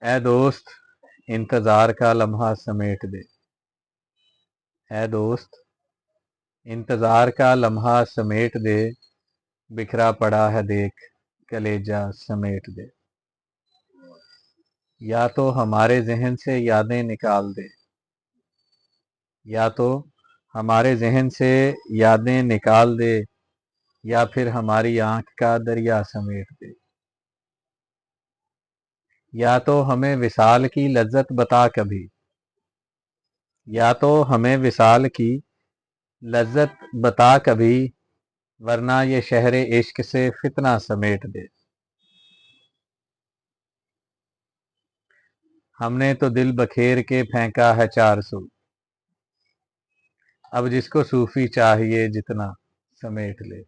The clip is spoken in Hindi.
ऐ दोस्त इंतजार का लम्हा समेट दे। ऐ दोस्त इंतजार का लम्हा समेट दे, बिखरा पड़ा है देख कलेजा समेट दे। या तो हमारे जहन से यादें निकाल दे, या तो हमारे जहन से यादें निकाल दे, या फिर हमारी आंख का दरिया समेट दे। या तो हमें विसाल की लज्जत बता कभी, या तो हमें विसाल की लज्जत बता कभी, वरना ये शहरे इश्क से फितना समेट दे। हमने तो दिल बखेर के फेंका है 400, अब जिसको सूफी चाहिए जितना समेट ले।